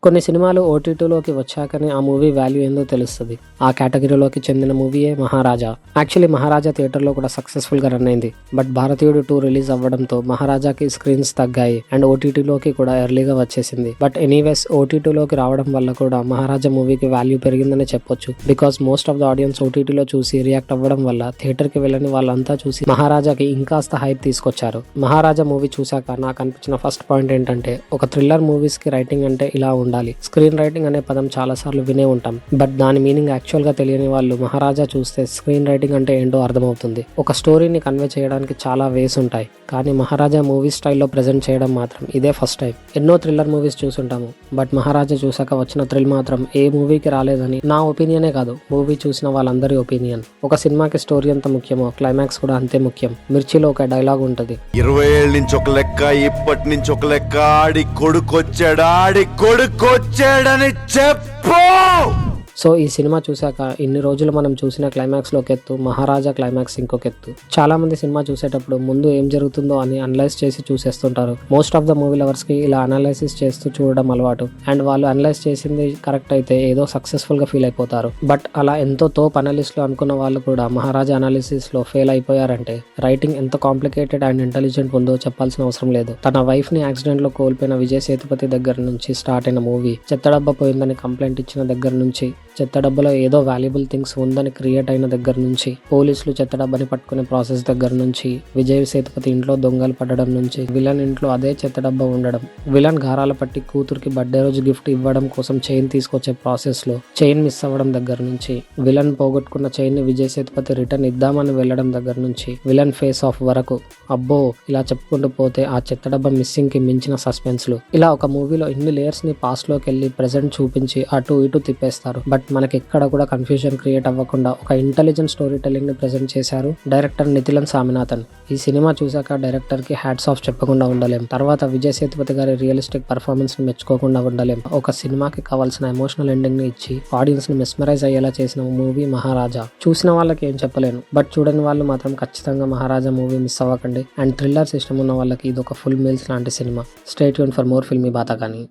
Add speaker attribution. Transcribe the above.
Speaker 1: కొన్ని సినిమాలు ఓటీటీలోకి వచ్చాకనే ఆ మూవీ వాల్యూ ఏందో తెలుస్తుంది. ఆ కేటగిరీలోకి చెందిన మూవీయే మహారాజా. యాక్చువల్లీ మహారాజా థియేటర్లో కూడా సక్సెస్ఫుల్గా రన్ అయింది. బట్ భారతీయుడు 2 రిలీజ్ అవ్వడంతో మహారాజాకి స్క్రీన్స్ తగ్గాయి అండ్ ఓటీటీలోకి కూడా ఎర్లీగా వచ్చేసింది. బట్ ఎనీవేస్ ఓటీటీలోకి రావడం వల్ల కూడా మహారాజా మూవీకి వాల్యూ పెరిగిందని చెప్పొచ్చు. Because most of the audience ఓటీటీలో చూసి రియాక్ట్ అవ్వడం వల్ల థియేటర్కి వెళ్ళని వాళ్ళంతా చూసి మహారాజాకి ఇంకాస్త హైప్ తీసుకొచ్చారు. మహారాజా మూవీ చూశాక నాకు అనిపించిన ఫస్ట్ పాయింట్ ఏంటంటే, ఒక థ్రిల్లర్ మూవీస్ కి రైటింగ్ అంటే ఇలా ఉండాలి. స్క్రీన్ రైటింగ్ అనే పదం చాలా సార్లు వినే ఉంటాం. బట్ దాని మీనింగ్ యాక్చువల్ గా తెలియని వాళ్ళు మహారాజా చూస్తే స్క్రీన్ రైటింగ్ అంటే ఏంటో అర్థమవుతుంది. ఒక స్టోరీని కన్వే చేయడానికి చాలా వేస్ ఉంటాయి, కానీ మహారాజా మూవీ స్టైల్లో ప్రెజెంట్ చేయడం మాత్రం ఇదే ఫస్ట్ టైం. ఎన్నో థ్రిల్లర్ మూవీస్ చూసుంటాము, బట్ మహారాజా చూసాక వచ్చిన థ్రిల్ మాత్రం ఏ మూవీకి రాలేదని నా ఒపీనియనే కాదు, మూవీ చూసిన వాళ్ళందరి ఒపీనియన్. ఒక సినిమాకి స్టోరీ ఎంత ముఖ్యమో క్లైమాక్స్ కూడా అంతే ముఖ్యం. మిర్చిలో ఒక డైలాగ్ ఉంటది,
Speaker 2: 20 ఏళ్ళ నుంచి ఒక లెక్క, ఇప్పటి నుంచి ఒక లెక్క, ఆడి కొడుకొచ్చాడని చెప్పు.
Speaker 1: సో ఈ సినిమా చూశాక ఇన్ని రోజులు మనం చూసిన క్లైమాక్స్ లో ఒక ఎత్తు, మహారాజా క్లైమాక్స్ ఇంకొక ఎత్తు. చాలా మంది సినిమా చూసేటప్పుడు ముందు ఏం జరుగుతుందో అని అనలైజ్ చేసి చూసేస్తుంటారు. Most of the movie lovers కి ఇలా అనలైసిస్ చేస్తూ చూడడం అలవాటు. అండ్ వాళ్ళు అనలైజ్ చేసింది కరెక్ట్ అయితే ఏదో సక్సెస్ఫుల్ గా ఫీల్ అయిపోతారు. బట్ అలా ఎంతో తోప్ అనలిస్ట్ లో అనుకున్న వాళ్ళు కూడా మహారాజా అనాలిసిస్ లో ఫెయిల్ అయిపోయారంటే రైటింగ్ ఎంత కాంప్లికేటెడ్ అండ్ ఇంటెలిజెంట్ ఉందో చెప్పాల్సిన అవసరం లేదు. తన వైఫ్ ని యాక్సిడెంట్ లో కోల్పోయిన విజయ్ సేతుపతి దగ్గర నుంచి స్టార్ట్ అయిన మూవీ, చెత్తడబ్బా పోయిందని కంప్లైంట్ ఇచ్చిన దగ్గర నుంచి, చెత్తడబ్బలో ఏదో వాల్యుబుల్ థింగ్స్ ఉందని క్రియేట్ అయిన దగ్గర నుంచి, పోలీసులు చెత్తడబ్బని పట్టుకునే ప్రాసెస్ దగ్గర నుంచి, విజయ్ సేతుపతి ఇంట్లో దొంగలు పడడం నుంచి, విలన్ ఇంట్లో అదే చెత్తడబ్బా ఉండడం, విలన్ గారాల పట్టి కూతురికి బర్త్డే రోజు గిఫ్ట్ ఇవ్వడం కోసం చైన్ తీసుకొచ్చే ప్రాసెస్ లో చైన్ మిస్ అవ్వడం దగ్గర నుంచి, విలన్ పోగొట్టుకున్న చైన్ ని విజయ్ సేతుపతి రిటర్న్ ఇద్దామని వెళ్లడం దగ్గర నుంచి, విలన్ ఫేస్ ఆఫ్ వరకు, అబ్బో ఇలా చెప్పుకుంటూ పోతే ఆ చెత్తడబ్బా మిస్సింగ్ కి మించిన సస్పెన్స్లు. ఇలా ఒక మూవీలో ఇన్ని లేయర్స్ ని పాస్ట్ లోకి వెళ్ళి ప్రెజెంట్ చూపించి అటు ఇటు తిప్పేస్తారు. బట్ మనకి ఎక్కడ కూడా కన్ఫ్యూజన్ క్రియేట్ అవ్వకుండా ఒక ఇంటెలిజెంట్ స్టోరీ టెల్లింగ్ ని ప్రెజెంట్ చేశారు డైరెక్టర్ నితిలన్ సామినాథన్. ఈ సినిమా చూసాక డైరెక్టర్ కి హ్యాట్స్ ఆఫ్ చెప్పకుండా ఉండలేం. తర్వాత విజయ్ సేతుపతి గారి రియలిస్టిక్ పర్ఫార్మెన్స్ ని మెచ్చుకోకుండా ఉండలేం. ఒక సినిమాకి కావాల్సిన ఎమోషనల్ ఎండింగ్ ని ఇచ్చి ఆడియన్స్ ని మెస్మరైజ్ అయ్యేలా చేసిన మూవీ మహారాజా. చూసిన వాళ్ళకి ఏం చెప్పలేను, బట్ చూడని వాళ్ళు మాత్రం ఖచ్చితంగా మహారాజా మూవీ మిస్ అవ్వకండి. అండ్ థ్రిల్లర్ సిస్టమ్ ఉన్న వాళ్ళకి ఇది ఒక ఫుల్ మీల్స్ లాంటి సినిమా. Stay tune for more filmy బాతా. కానీ